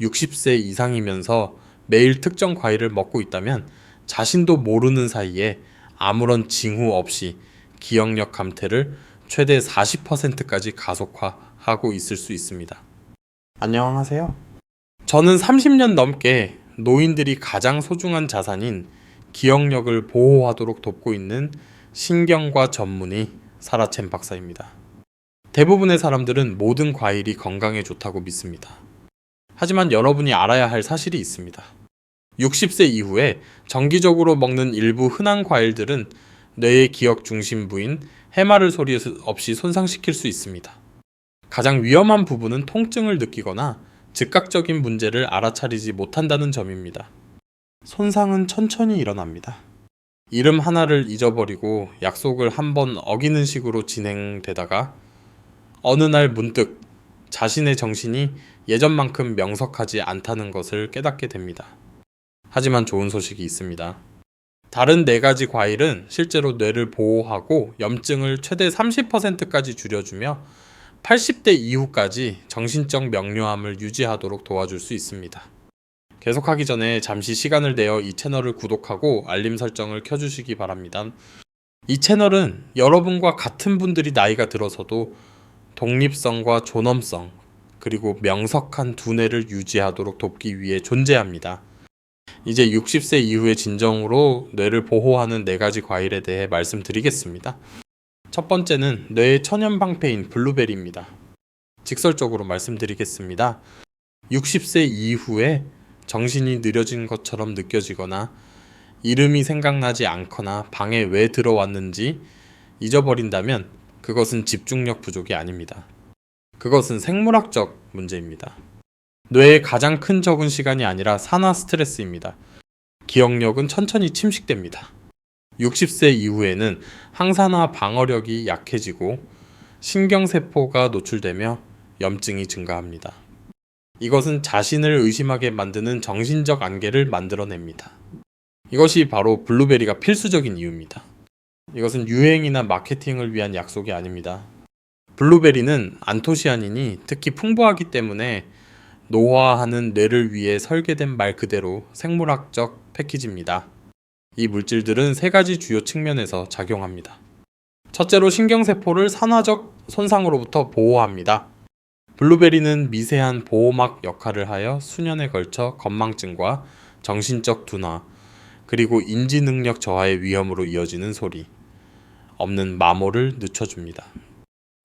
60세 이상이면서 매일 특정 과일을 먹고 있다면 자신도 모르는 사이에 아무런 징후 없이 기억력 감퇴를 최대 40%까지 가속화하고 있을 수 있습니다. 안녕하세요. 저는 30년 넘게 노인들이 가장 소중한 자산인 기억력을 보호하도록 돕고 있는 신경과 전문의 사라첸 박사입니다. 대부분의 사람들은 모든 과일이 건강에 좋다고 믿습니다. 하지만 여러분이 알아야 할 사실이 있습니다. 60세 이후에 정기적으로 먹는 일부 흔한 과일들은 뇌의 기억 중심부인 해마를 소리 없이 손상시킬 수 있습니다. 가장 위험한 부분은 통증을 느끼거나 즉각적인 문제를 알아차리지 못한다는 점입니다. 손상은 천천히 일어납니다. 이름 하나를 잊어버리고 약속을 한번 어기는 식으로 진행되다가 어느 날 문득 자신의 정신이 예전만큼 명석하지 않다는 것을 깨닫게 됩니다. 하지만 좋은 소식이 있습니다. 다른 4가지 과일은 실제로 뇌를 보호하고 염증을 최대 30%까지 줄여주며 80대 이후까지 정신적 명료함을 유지하도록 도와줄 수 있습니다. 계속하기 전에 잠시 시간을 내어 이 채널을 구독하고 알림 설정을 켜주시기 바랍니다. 이 채널은 여러분과 같은 분들이 나이가 들어서도 독립성과 존엄성 그리고 명석한 두뇌를 유지하도록 돕기 위해 존재합니다. 이제 60세 이후의 진정으로 뇌를 보호하는 4가지 과일에 대해 말씀드리겠습니다. 첫 번째는 뇌의 천연방패인 블루베리입니다. 직설적으로 말씀드리겠습니다. 60세 이후에 정신이 느려진 것처럼 느껴지거나 이름이 생각나지 않거나 방에 왜 들어왔는지 잊어버린다면 그것은 집중력 부족이 아닙니다. 그것은 생물학적 문제입니다. 뇌의 가장 큰 적은 시간이 아니라 산화 스트레스입니다. 기억력은 천천히 침식됩니다. 60세 이후에는 항산화 방어력이 약해지고 신경세포가 노출되며 염증이 증가합니다. 이것은 자신을 의심하게 만드는 정신적 안개를 만들어냅니다. 이것이 바로 블루베리가 필수적인 이유입니다. 이것은 유행이나 마케팅을 위한 약속이 아닙니다. 블루베리는 안토시아닌이 특히 풍부하기 때문에 노화하는 뇌를 위해 설계된 말 그대로 생물학적 패키지입니다. 이 물질들은 3가지 주요 측면에서 작용합니다. 첫째로 신경세포를 산화적 손상으로부터 보호합니다. 블루베리는 미세한 보호막 역할을 하여 수년에 걸쳐 건망증과 정신적 둔화, 그리고 인지능력 저하의 위험으로 이어지는 소리, 없는 마모를 늦춰줍니다.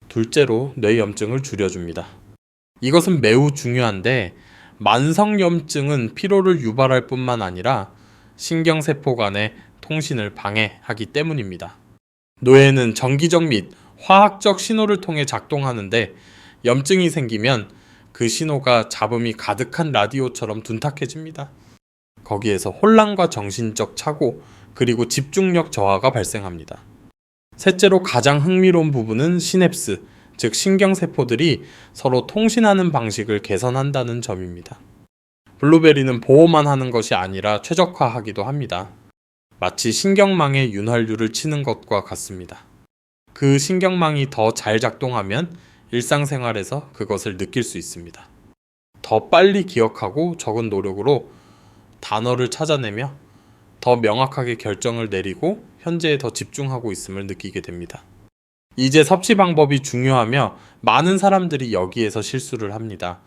둘째로 뇌염증을 줄여줍니다. 이것은 매우 중요한데 만성염증은 피로를 유발할 뿐만 아니라 신경세포 간의 통신을 방해하기 때문입니다. 뇌는 정기적 및 화학적 신호를 통해 작동하는데 염증이 생기면 그 신호가 잡음이 가득한 라디오처럼 둔탁해집니다. 거기에서 혼란과 정신적 착오 그리고 집중력 저하가 발생합니다. 셋째로 가장 흥미로운 부분은 시냅스, 즉 신경세포들이 서로 통신하는 방식을 개선한다는 점입니다. 블루베리는 보호만 하는 것이 아니라 최적화하기도 합니다. 마치 신경망에 윤활유를 치는 것과 같습니다. 그 신경망이 더 잘 작동하면 일상생활에서 그것을 느낄 수 있습니다. 더 빨리 기억하고 적은 노력으로 단어를 찾아내며 더 명확하게 결정을 내리고 현재에 더 집중하고 있음을 느끼게 됩니다. 이제 섭취 방법이 중요하며 많은 사람들이 여기에서 실수를 합니다.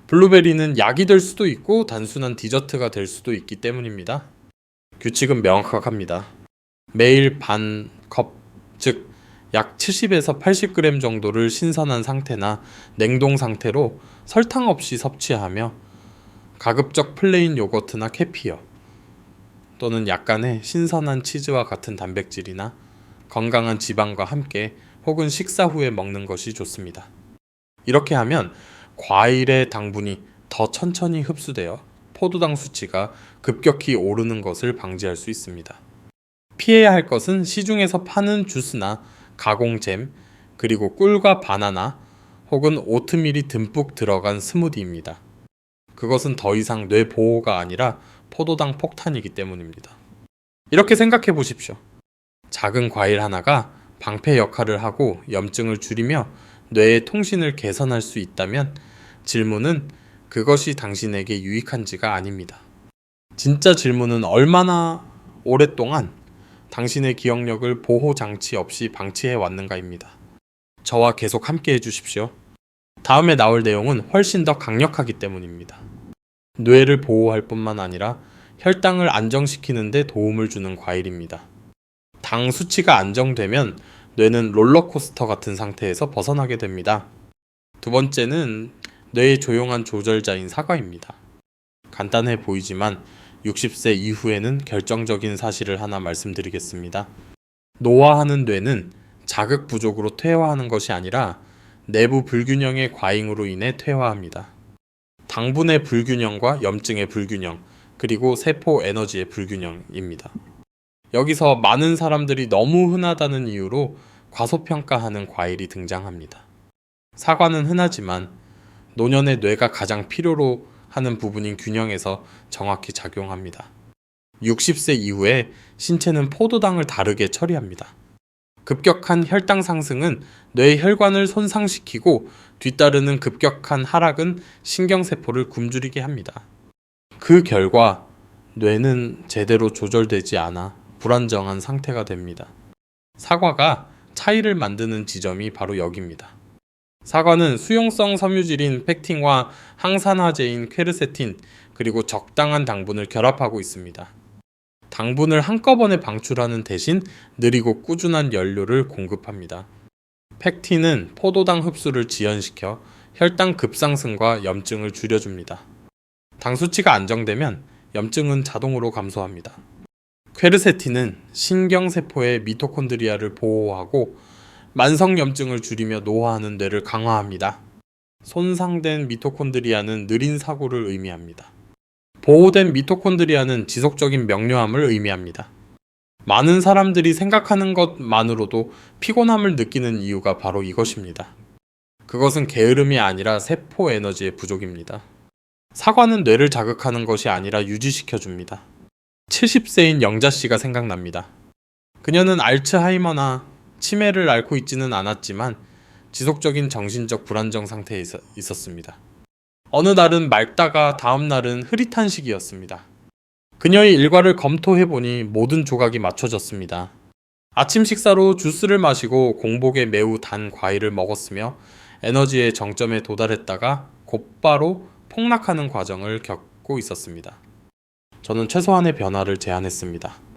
블루베리는 약이 될 수도 있고 단순한 디저트가 될 수도 있기 때문입니다. 규칙은 명확합니다. 매일 반 컵, 즉 약 70에서 80g 정도를 신선한 상태나 냉동 상태로 설탕 없이 섭취하며 가급적 플레인 요거트나 케피어 또는 약간의 신선한 치즈와 같은 단백질이나 건강한 지방과 함께 혹은 식사 후에 먹는 것이 좋습니다. 이렇게 하면 과일의 당분이 더 천천히 흡수되어 포도당 수치가 급격히 오르는 것을 방지할 수 있습니다. 피해야 할 것은 시중에서 파는 주스나 가공잼, 그리고 꿀과 바나나 혹은 오트밀이 듬뿍 들어간 스무디입니다. 그것은 더 이상 뇌 보호가 아니라 포도당 폭탄이기 때문입니다. 이렇게 생각해 보십시오. 작은 과일 하나가 방패 역할을 하고 염증을 줄이며 뇌의 통신을 개선할 수 있다면 질문은 그것이 당신에게 유익한지가 아닙니다. 진짜 질문은 얼마나 오랫동안 당신의 기억력을 보호 장치 없이 방치해 왔는가입니다. 저와 계속 함께 해주십시오. 다음에 나올 내용은 훨씬 더 강력하기 때문입니다. 뇌를 보호할 뿐만 아니라 혈당을 안정시키는 데 도움을 주는 과일입니다. 당 수치가 안정되면 뇌는 롤러코스터 같은 상태에서 벗어나게 됩니다. 두 번째는 뇌의 조용한 조절자인 사과입니다. 간단해 보이지만 60세 이후에는 결정적인 사실을 하나 말씀드리겠습니다. 노화하는 뇌는 자극 부족으로 퇴화하는 것이 아니라 내부 불균형의 과잉으로 인해 퇴화합니다. 당분의 불균형과 염증의 불균형, 그리고 세포 에너지의 불균형입니다. 여기서 많은 사람들이 너무 흔하다는 이유로 과소평가하는 과일이 등장합니다. 사과는 흔하지만 노년의 뇌가 가장 필요로 하는 부분인 균형에서 정확히 작용합니다. 60세 이후에 신체는 포도당을 다르게 처리합니다. 급격한 혈당 상승은 뇌의 혈관을 손상시키고 뒤따르는 급격한 하락은 신경세포를 굶주리게 합니다. 그 결과 뇌는 제대로 조절되지 않아 불안정한 상태가 됩니다. 사과가 차이를 만드는 지점이 바로 여기입니다. 사과는 수용성 섬유질인 펙틴과 항산화제인 퀘르세틴, 그리고 적당한 당분을 결합하고 있습니다. 당분을 한꺼번에 방출하는 대신 느리고 꾸준한 연료를 공급합니다. 펙틴은 포도당 흡수를 지연시켜 혈당 급상승과 염증을 줄여줍니다. 당 수치가 안정되면 염증은 자동으로 감소합니다. 퀘르세틴은 신경세포의 미토콘드리아를 보호하고 만성염증을 줄이며 노화하는 뇌를 강화합니다. 손상된 미토콘드리아는 느린 사고를 의미합니다. 보호된 미토콘드리아는 지속적인 명료함을 의미합니다. 많은 사람들이 생각하는 것만으로도 피곤함을 느끼는 이유가 바로 이것입니다. 그것은 게으름이 아니라 세포 에너지의 부족입니다. 사과는 뇌를 자극하는 것이 아니라 유지시켜줍니다. 70세인 영자씨가 생각납니다. 그녀는 알츠하이머나 치매를 앓고 있지는 않았지만 지속적인 정신적 불안정 상태에 있었습니다. 어느 날은 맑다가 다음 날은 흐릿한 시기였습니다. 그녀의 일과를 검토해보니 모든 조각이 맞춰졌습니다. 아침 식사로 주스를 마시고 공복에 매우 단 과일을 먹었으며 에너지의 정점에 도달했다가 곧바로 폭락하는 과정을 겪고 있었습니다. 저는 최소한의 변화를 제안했습니다.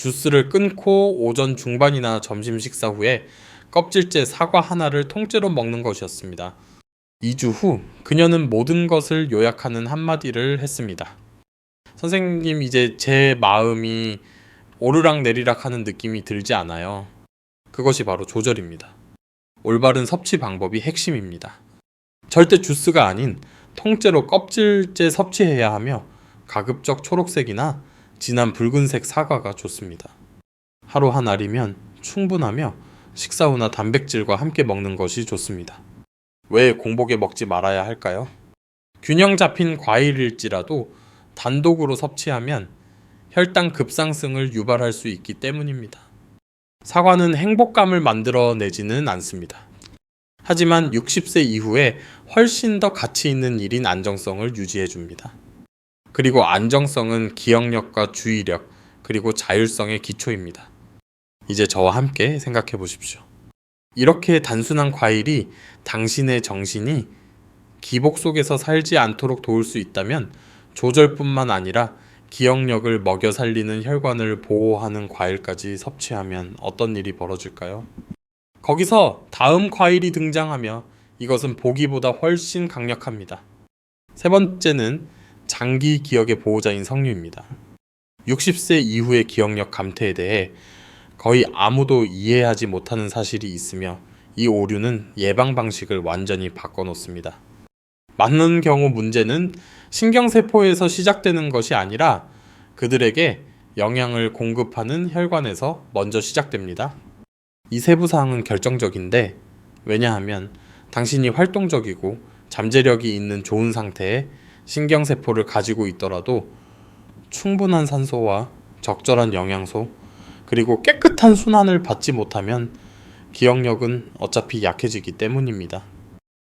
주스를 끊고 오전 중반이나 점심 식사 후에 껍질째 사과 하나를 통째로 먹는 것이었습니다. 2주 후 그녀는 모든 것을 요약하는 한마디를 했습니다. 선생님, 이제 제 마음이 오르락 내리락 하는 느낌이 들지 않아요. 그것이 바로 조절입니다. 올바른 섭취 방법이 핵심입니다. 절대 주스가 아닌 통째로 껍질째 섭취해야 하며 가급적 초록색이나 진한 붉은색 사과가 좋습니다. 하루 한 알이면 충분하며 식사 후나 단백질과 함께 먹는 것이 좋습니다. 왜 공복에 먹지 말아야 할까요? 균형 잡힌 과일일지라도 단독으로 섭취하면 혈당 급상승을 유발할 수 있기 때문입니다. 사과는 행복감을 만들어내지는 않습니다. 하지만 60세 이후에 훨씬 더 가치 있는 일인 안정성을 유지해줍니다. 그리고 안정성은 기억력과 주의력, 그리고 자율성의 기초입니다. 이제 저와 함께 생각해 보십시오. 이렇게 단순한 과일이 당신의 정신이 기복 속에서 살지 않도록 도울 수 있다면 조절뿐만 아니라 기억력을 먹여 살리는 혈관을 보호하는 과일까지 섭취하면 어떤 일이 벌어질까요? 거기서 다음 과일이 등장하며 이것은 보기보다 훨씬 강력합니다. 세 번째는 장기 기억의 보호자인 석류입니다. 60세 이후의 기억력 감퇴에 대해 거의 아무도 이해하지 못하는 사실이 있으며 이 오류는 예방 방식을 완전히 바꿔놓습니다. 많은 경우 문제는 신경세포에서 시작되는 것이 아니라 그들에게 영양을 공급하는 혈관에서 먼저 시작됩니다. 이 세부 사항은 결정적인데, 왜냐하면 당신이 활동적이고 잠재력이 있는 좋은 상태에 신경세포를 가지고 있더라도 충분한 산소와 적절한 영양소, 그리고 깨끗한 순환을 받지 못하면 기억력은 어차피 약해지기 때문입니다.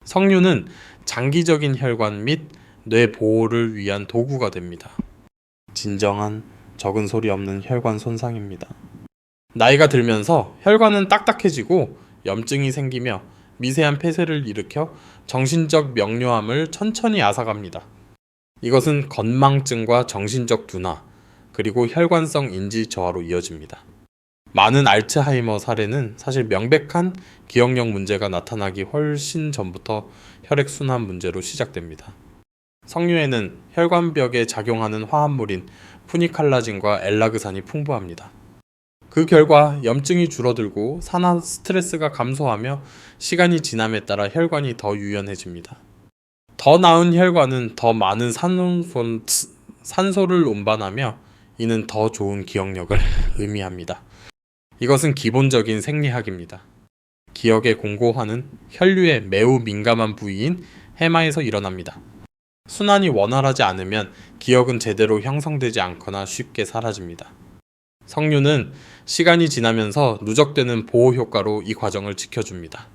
석류는 장기적인 혈관 및 뇌 보호를 위한 도구가 됩니다. 진정한 적은 소리 없는 혈관 손상입니다. 나이가 들면서 혈관은 딱딱해지고 염증이 생기며 미세한 폐쇄를 일으켜 정신적 명료함을 천천히 앗아갑니다. 이것은 건망증과 정신적 둔화, 그리고 혈관성 인지 저하로 이어집니다. 많은 알츠하이머 사례는 사실 명백한 기억력 문제가 나타나기 훨씬 전부터 혈액순환 문제로 시작됩니다. 석류에는 혈관벽에 작용하는 화합물인 푸니칼라진과 엘라그산이 풍부합니다. 그 결과 염증이 줄어들고 산화 스트레스가 감소하며 시간이 지남에 따라 혈관이 더 유연해집니다. 더 나은 혈관은 더 많은 산소를 운반하며 이는 더 좋은 기억력을 의미합니다. 이것은 기본적인 생리학입니다. 기억의 공고화는 혈류에 매우 민감한 부위인 해마에서 일어납니다. 순환이 원활하지 않으면 기억은 제대로 형성되지 않거나 쉽게 사라집니다. 석류는 시간이 지나면서 누적되는 보호 효과로 이 과정을 지켜줍니다.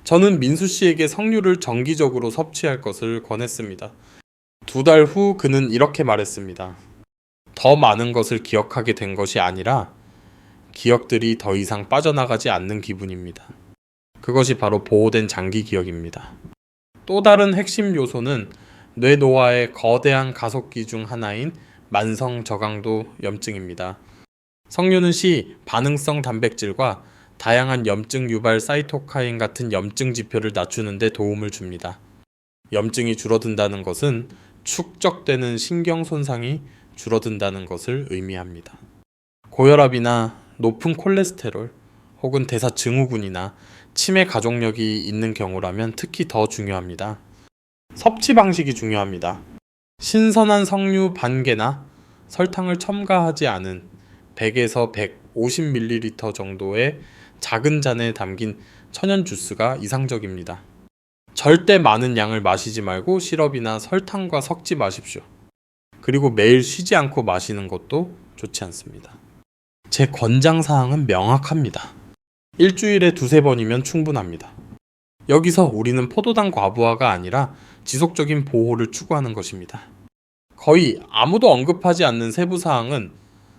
저는 민수 씨에게 석류를 정기적으로 섭취할 것을 권했습니다. 2달 후 그는 이렇게 말했습니다. 더 많은 것을 기억하게 된 것이 아니라 기억들이 더 이상 빠져나가지 않는 기분입니다. 그것이 바로 보호된 장기 기억입니다. 또 다른 핵심 요소는 뇌 노화의 거대한 가속기 중 하나인 만성 저강도 염증입니다. 석류는 반응성 단백질과 다양한 염증 유발 사이토카인 같은 염증 지표를 낮추는 데 도움을 줍니다. 염증이 줄어든다는 것은 축적되는 신경 손상이 줄어든다는 것을 의미합니다. 고혈압이나 높은 콜레스테롤 혹은 대사증후군이나 치매 가족력이 있는 경우라면 특히 더 중요합니다. 섭취 방식이 중요합니다. 신선한 석류 반개나 설탕을 첨가하지 않은 100에서 150ml 정도의 작은 잔에 담긴 천연 주스가 이상적입니다. 절대 많은 양을 마시지 말고 시럽이나 설탕과 섞지 마십시오. 그리고 매일 쉬지 않고 마시는 것도 좋지 않습니다. 제 권장사항은 명확합니다. 일주일에 2-3번이면 충분합니다. 여기서 우리는 포도당 과부하가 아니라 지속적인 보호를 추구하는 것입니다. 거의 아무도 언급하지 않는 세부사항은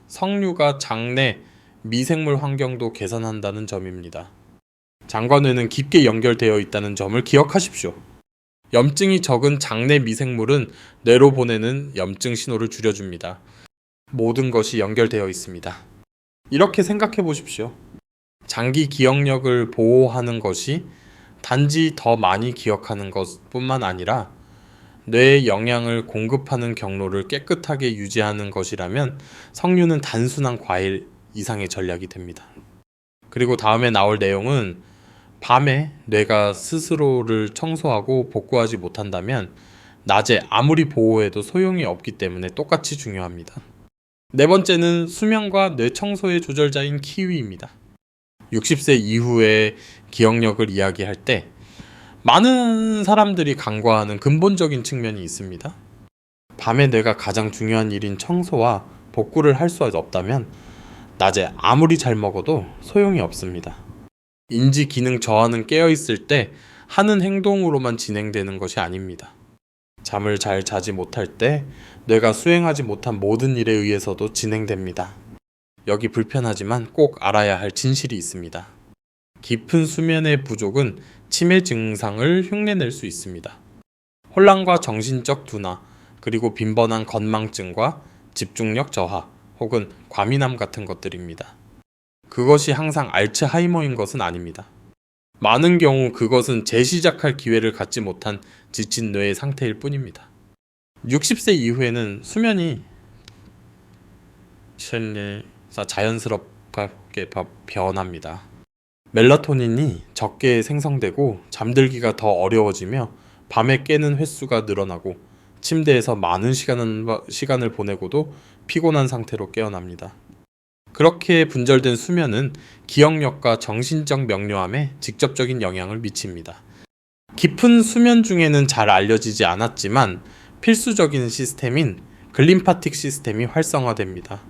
석류가 장내 미생물 환경도 개선한다는 점입니다. 장과 뇌는 깊게 연결되어 있다는 점을 기억하십시오. 염증이 적은 장내 미생물은 뇌로 보내는 염증 신호를 줄여줍니다. 모든 것이 연결되어 있습니다. 이렇게 생각해 보십시오. 장기 기억력을 보호하는 것이 단지 더 많이 기억하는 것뿐만 아니라 뇌에 영양을 공급하는 경로를 깨끗하게 유지하는 것이라면 석류는 단순한 과일 이상의 전략이 됩니다. 그리고 다음에 나올 내용은 밤에 뇌가 스스로를 청소하고 복구하지 못한다면 낮에 아무리 보호해도 소용이 없기 때문에 똑같이 중요합니다. 4번째는 수면과 뇌 청소의 조절자인 키위입니다. 60세 이후의 기억력을 이야기할 때 많은 사람들이 간과하는 근본적인 측면이 있습니다. 밤에 뇌가 가장 중요한 일인 청소와 복구를 할 수 없다면 낮에 아무리 잘 먹어도 소용이 없습니다. 인지 기능 저하는 깨어있을 때 하는 행동으로만 진행되는 것이 아닙니다. 잠을 잘 자지 못할 때 뇌가 수행하지 못한 모든 일에 의해서도 진행됩니다. 여기 불편하지만 꼭 알아야 할 진실이 있습니다. 깊은 수면의 부족은 치매 증상을 흉내낼 수 있습니다. 혼란과 정신적 둔화, 그리고 빈번한 건망증과 집중력 저하 혹은 과민함 같은 것들입니다. 그것이 항상 알츠하이머인 것은 아닙니다. 많은 경우 그것은 재시작할 기회를 갖지 못한 지친 뇌의 상태일 뿐입니다. 60세 이후에는 수면이 자연스럽게 변합니다. 멜라토닌이 적게 생성되고 잠들기가 더 어려워지며 밤에 깨는 횟수가 늘어나고 침대에서 많은 시간을 보내고도 피곤한 상태로 깨어납니다. 그렇게 분절된 수면은 기억력과 정신적 명료함에 직접적인 영향을 미칩니다. 깊은 수면 중에는 잘 알려지지 않았지만 필수적인 시스템인 글림파틱 시스템이 활성화됩니다.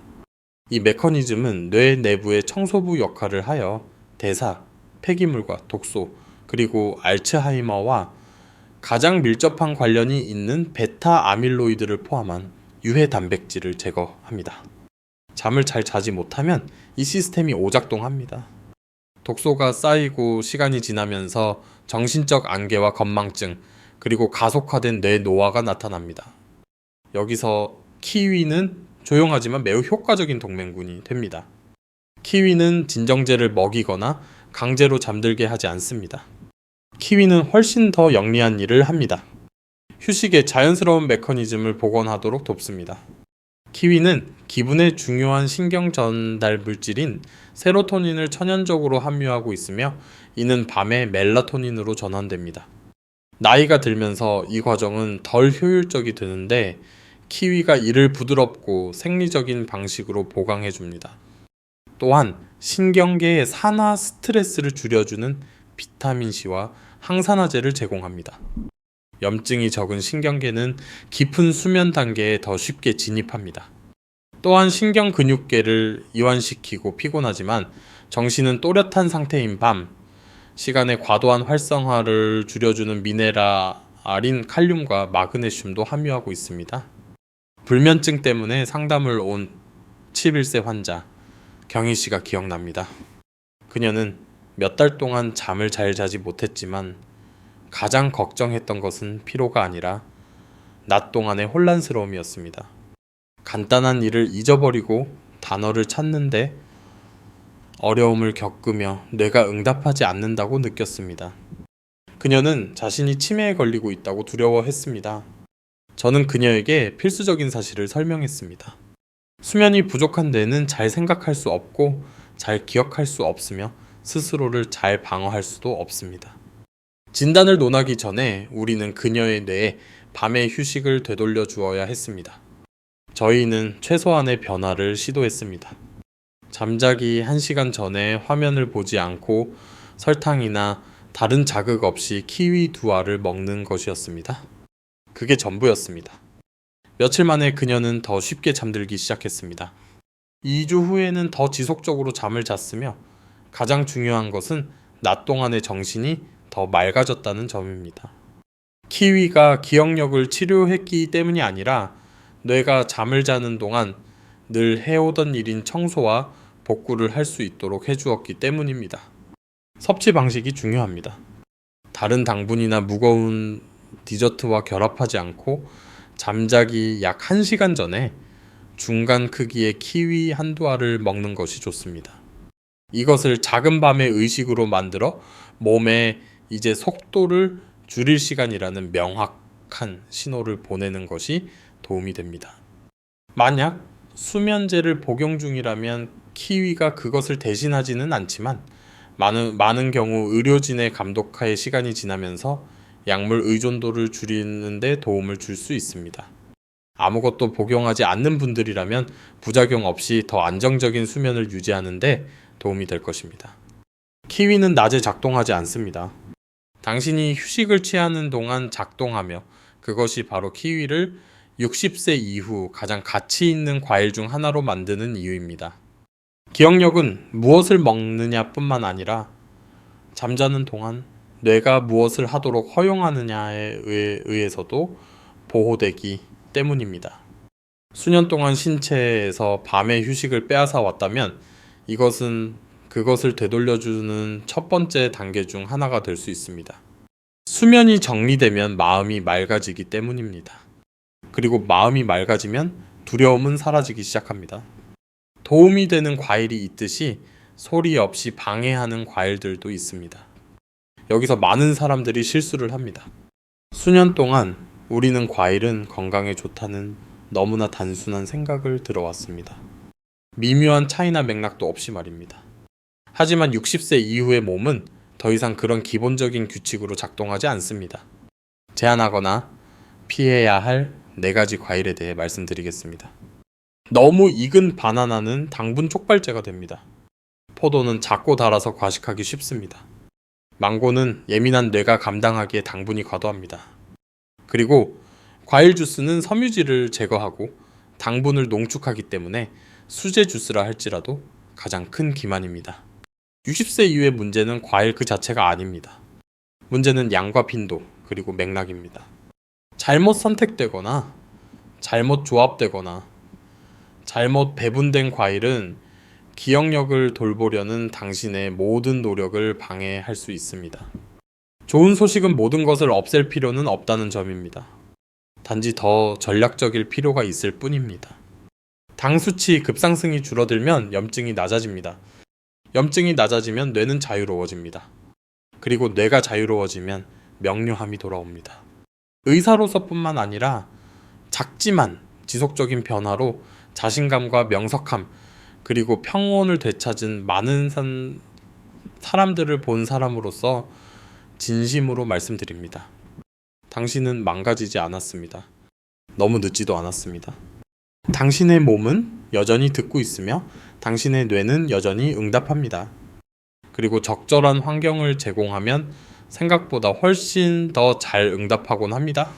이 메커니즘은 뇌 내부의 청소부 역할을 하여 대사, 폐기물과 독소, 그리고 알츠하이머와 가장 밀접한 관련이 있는 베타 아밀로이드를 포함한 유해 단백질을 제거합니다. 잠을 잘 자지 못하면 이 시스템이 오작동합니다. 독소가 쌓이고 시간이 지나면서 정신적 안개와 건망증, 그리고 가속화된 뇌 노화가 나타납니다. 여기서 키위는 조용하지만 매우 효과적인 동맹군이 됩니다. 키위는 진정제를 먹이거나 강제로 잠들게 하지 않습니다. 키위는 훨씬 더 영리한 일을 합니다. 휴식의 자연스러운 메커니즘을 복원하도록 돕습니다. 키위는 기분의 중요한 신경 전달 물질인 세로토닌을 천연적으로 함유하고 있으며 이는 밤에 멜라토닌으로 전환됩니다. 나이가 들면서 이 과정은 덜 효율적이 되는데 키위가 이를 부드럽고 생리적인 방식으로 보강해 줍니다. 또한 신경계의 산화 스트레스를 줄여주는 비타민C와 항산화제를 제공합니다. 염증이 적은 신경계는 깊은 수면 단계에 더 쉽게 진입합니다. 또한 신경 근육계를 이완시키고 피곤하지만 정신은 또렷한 상태인 밤, 시간의 과도한 활성화를 줄여주는 미네랄인 칼륨과 마그네슘도 함유하고 있습니다. 불면증 때문에 상담을 온 11세 환자 경희 씨가 기억납니다. 그녀는 몇 달 동안 잠을 잘 자지 못했지만 가장 걱정했던 것은 피로가 아니라 낮 동안의 혼란스러움이었습니다. 간단한 일을 잊어버리고 단어를 찾는데 어려움을 겪으며 뇌가 응답하지 않는다고 느꼈습니다. 그녀는 자신이 치매에 걸리고 있다고 두려워했습니다. 저는 그녀에게 필수적인 사실을 설명했습니다. 수면이 부족한 뇌는 잘 생각할 수 없고 잘 기억할 수 없으며 스스로를 잘 방어할 수도 없습니다. 진단을 논하기 전에 우리는 그녀의 뇌에 밤의 휴식을 되돌려 주어야 했습니다. 저희는 최소한의 변화를 시도했습니다. 잠자기 1시간 전에 화면을 보지 않고 설탕이나 다른 자극 없이 키위 2알을 먹는 것이었습니다. 그게 전부였습니다. 며칠 만에 그녀는 더 쉽게 잠들기 시작했습니다. 2주 후에는 더 지속적으로 잠을 잤으며 가장 중요한 것은 낮 동안의 정신이 더 맑아졌다는 점입니다. 키위가 기억력을 치료했기 때문이 아니라 뇌가 잠을 자는 동안 늘 해오던 일인 청소와 복구를 할 수 있도록 해주었기 때문입니다. 섭취 방식이 중요합니다. 다른 당분이나 무거운 디저트와 결합하지 않고 잠자기 약 1시간 전에 중간 크기의 키위 한두 알을 먹는 것이 좋습니다. 이것을 작은 밤의 의식으로 만들어 몸에 이제 속도를 줄일 시간이라는 명확한 신호를 보내는 것이 도움이 됩니다. 만약 수면제를 복용 중이라면 키위가 그것을 대신하지는 않지만 많은 경우 의료진의 감독하에 시간이 지나면서 약물 의존도를 줄이는 데 도움을 줄 수 있습니다. 아무것도 복용하지 않는 분들이라면 부작용 없이 더 안정적인 수면을 유지하는 데 도움이 될 것입니다. 키위는 낮에 작동하지 않습니다. 당신이 휴식을 취하는 동안 작동하며 그것이 바로 키위를 60세 이후 가장 가치 있는 과일 중 하나로 만드는 이유입니다. 기억력은 무엇을 먹느냐 뿐만 아니라 잠자는 동안 뇌가 무엇을 하도록 허용하느냐에 의해서도 보호되기 때문입니다. 수년 동안 신체에서 밤의 휴식을 빼앗아 왔다면 이것은 그것을 되돌려주는 첫 번째 단계 중 하나가 될 수 있습니다. 수면이 정리되면 마음이 맑아지기 때문입니다. 그리고 마음이 맑아지면 두려움은 사라지기 시작합니다. 도움이 되는 과일이 있듯이 소리 없이 방해하는 과일들도 있습니다. 여기서 많은 사람들이 실수를 합니다. 수년 동안 우리는 과일은 건강에 좋다는 너무나 단순한 생각을 들어왔습니다. 미묘한 차이나 맥락도 없이 말입니다. 하지만 60세 이후의 몸은 더 이상 그런 기본적인 규칙으로 작동하지 않습니다. 제한하거나 피해야 할 4가지 과일에 대해 말씀드리겠습니다. 너무 익은 바나나는 당분 촉발제가 됩니다. 포도는 작고 달아서 과식하기 쉽습니다. 망고는 예민한 뇌가 감당하기에 당분이 과도합니다. 그리고 과일 주스는 섬유질을 제거하고 당분을 농축하기 때문에 수제 주스라 할지라도 가장 큰 기만입니다. 60세 이후의 문제는 과일 그 자체가 아닙니다. 문제는 양과 빈도, 그리고 맥락입니다. 잘못 선택되거나 잘못 조합되거나 잘못 배분된 과일은 기억력을 돌보려는 당신의 모든 노력을 방해할 수 있습니다. 좋은 소식은 모든 것을 없앨 필요는 없다는 점입니다. 단지 더 전략적일 필요가 있을 뿐입니다. 당 수치 급상승이 줄어들면 염증이 낮아집니다. 염증이 낮아지면 뇌는 자유로워집니다. 그리고 뇌가 자유로워지면 명료함이 돌아옵니다. 의사로서뿐만 아니라 작지만 지속적인 변화로 자신감과 명석함 그리고 평온을 되찾은 많은 사람들을 본 사람으로서 진심으로 말씀드립니다. 당신은 망가지지 않았습니다. 너무 늦지도 않았습니다. 당신의 몸은 여전히 듣고 있으며 당신의 뇌는 여전히 응답합니다. 그리고 적절한 환경을 제공하면 생각보다 훨씬 더 잘 응답하곤 합니다.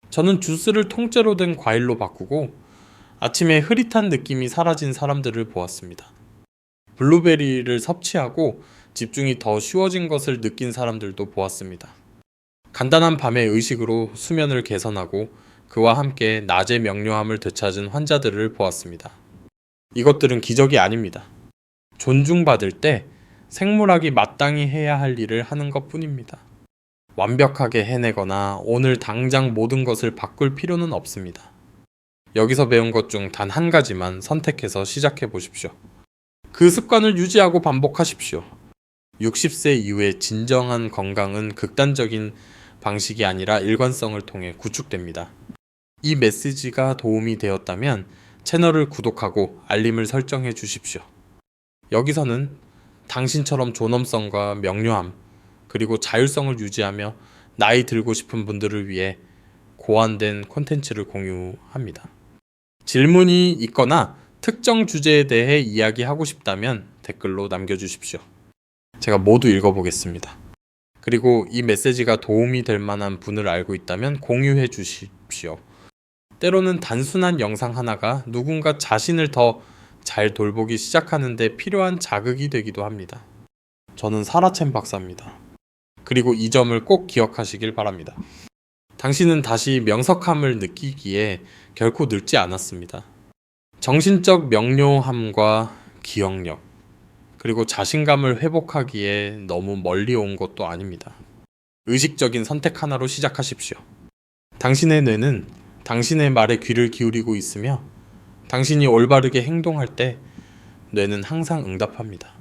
저는 주스를 통째로 된 과일로 바꾸고 아침에 흐릿한 느낌이 사라진 사람들을 보았습니다. 블루베리를 섭취하고 집중이 더 쉬워진 것을 느낀 사람들도 보았습니다. 간단한 밤의 의식으로 수면을 개선하고 그와 함께 낮의 명료함을 되찾은 환자들을 보았습니다. 이것들은 기적이 아닙니다. 존중받을 때 생물학이 마땅히 해야 할 일을 하는 것뿐입니다. 완벽하게 해내거나 오늘 당장 모든 것을 바꿀 필요는 없습니다. 여기서 배운 것 중 단 한 가지만 선택해서 시작해 보십시오. 그 습관을 유지하고 반복하십시오. 60세 이후의 진정한 건강은 극단적인 방식이 아니라 일관성을 통해 구축됩니다. 이 메시지가 도움이 되었다면 채널을 구독하고 알림을 설정해 주십시오. 여기서는 당신처럼 존엄성과 명료함 그리고 자율성을 유지하며 나이 들고 싶은 분들을 위해 고안된 콘텐츠를 공유합니다. 질문이 있거나 특정 주제에 대해 이야기하고 싶다면 댓글로 남겨주십시오. 제가 모두 읽어보겠습니다. 그리고 이 메시지가 도움이 될 만한 분을 알고 있다면 공유해 주십시오. 때로는 단순한 영상 하나가 누군가 자신을 더 잘 돌보기 시작하는 데 필요한 자극이 되기도 합니다. 저는 사라챈 박사입니다. 그리고 이 점을 꼭 기억하시길 바랍니다. 당신은 다시 명석함을 느끼기에 결코 늙지 않았습니다. 정신적 명료함과 기억력, 그리고 자신감을 회복하기에 너무 멀리 온 것도 아닙니다. 의식적인 선택 하나로 시작하십시오. 당신의 뇌는 당신의 말에 귀를 기울이고 있으며 당신이 올바르게 행동할 때 뇌는 항상 응답합니다.